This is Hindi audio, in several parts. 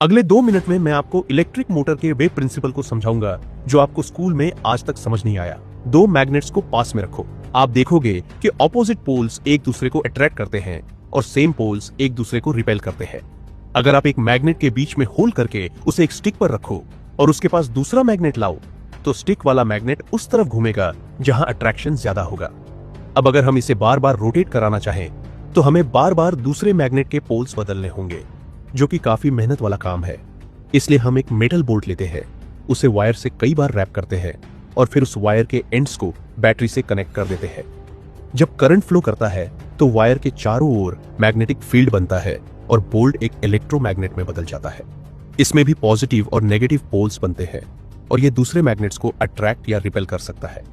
अगले 2 मिनट में मैं आपको इलेक्ट्रिक मोटर के वे प्रिंसिपल को समझाऊंगा जो आपको स्कूल में आज तक समझ नहीं आया। दो मैग्नेट्स को पास में रखो। आप देखोगे कि ऑपोजिट पोल्स एक दूसरे को अट्रैक्ट करते हैं और सेम पोल्स एक दूसरे को रिपेल करते हैं। अगर आप एक मैग्नेट के बीच में होल करके उसे एक स्टिक पर रखो और उसके पास दूसरा मैग्नेट लाओ तो स्टिक वाला मैग्नेट उस तरफ घूमेगा जहां अट्रैक्शन ज्यादा होगा। अब अगर हम इसे बार बार रोटेट कराना चाहें तो हमें बार बार दूसरे मैग्नेट के पोल्स बदलने होंगे, जो कि काफी मेहनत वाला काम है। इसलिए हम एक मेटल बोल्ट लेते हैं, उसे वायर से कई बार रैप करते हैं और फिर उस वायर के एंड्स को बैटरी से कनेक्ट कर देते हैं। जब करंट फ्लो करता है तो वायर के चारों ओर मैग्नेटिक फील्ड बनता है और बोल्ट एक इलेक्ट्रोमैग्नेट में बदल जाता है। इसमें भी पॉजिटिव और नेगेटिव पोल्स बनते हैं और ये दूसरे मैग्नेट्स को अट्रैक्ट या रिपेल कर सकता है।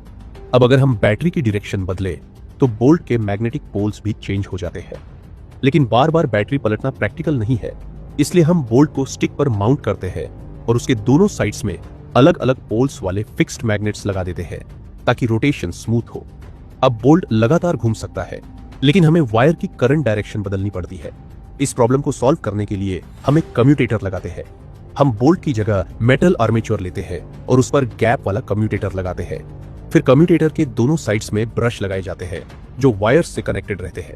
अब अगर हम बैटरी की डायरेक्शन बदले तो बोल्ट के मैग्नेटिक पोल्स भी चेंज हो जाते हैं। लेकिन बार बार बैटरी पलटना प्रैक्टिकल नहीं है, इसलिए हम बोल्ट को स्टिक पर माउंट करते हैं और उसके दोनों साइड्स में अलग अलग पोल्स वाले फिक्स्ड मैग्नेट्स लगा देते हैं ताकि रोटेशन स्मूथ हो। अब बोल्ट लगातार घूम सकता है, लेकिन हमें वायर की करंट डायरेक्शन बदलनी पड़ती है। इस प्रॉब्लम को सॉल्व करने के लिए हम एक कम्यूटेटर लगाते हैं। हम बोल्ट की जगह मेटल आर्मेचर लेते हैं और उस पर गैप वाला कम्यूटेटर लगाते हैं। फिर कम्यूटेटर के दोनों साइड्स में ब्रश लगाए जाते हैं जो वायर्स से कनेक्टेड रहते हैं।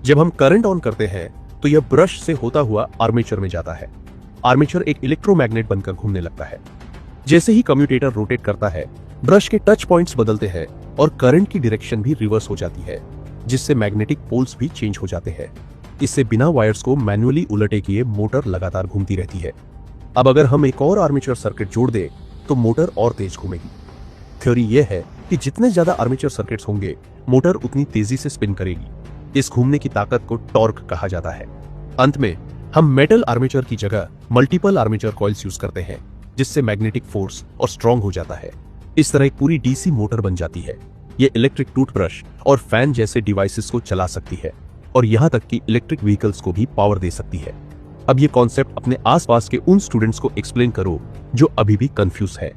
जब हम करंट ऑन करते हैं तो यह ब्रश से होता हुआ आर्मेचर में जाता है। आर्मेचर एक इलेक्ट्रोमैग्नेट बनकर घूमने लगता है। जैसे ही कम्यूटेटर रोटेट करता है, ब्रश के टच पॉइंट्स बदलते हैं और करंट की डायरेक्शन भी रिवर्स हो जाती है, जिससे मैग्नेटिक पोल्स भी चेंज हो जाते हैं। इससे बिना वायर्स को मैन्युअली उलटे किए मोटर लगातार घूमती रहती है। अब अगर हम एक और आर्मेचर सर्किट जोड़ दें तो मोटर और तेज घूमेगी। थ्योरी यह है कि जितने ज्यादा आर्मेचर सर्किट्स होंगे, मोटर उतनी तेजी से स्पिन करेगी। इस घूमने की ताकत को टॉर्क कहा जाता है। अंत में हम मेटल आर्मेचर की जगह मल्टीपल आर्मेचर कॉइल्स यूज करते हैं, जिससे मैग्नेटिक फोर्स और स्ट्रॉन्ग हो जाता है। इस तरह एक पूरी डीसी मोटर बन जाती है। ये इलेक्ट्रिक टूथब्रश और फैन जैसे डिवाइसेस को चला सकती है और यहां तक कि इलेक्ट्रिक व्हीकल्स को भी पावर दे सकती है। अब ये कॉन्सेप्ट अपने आसपास के उन स्टूडेंट्स को एक्सप्लेन करो जो अभी भी कंफ्यूज है।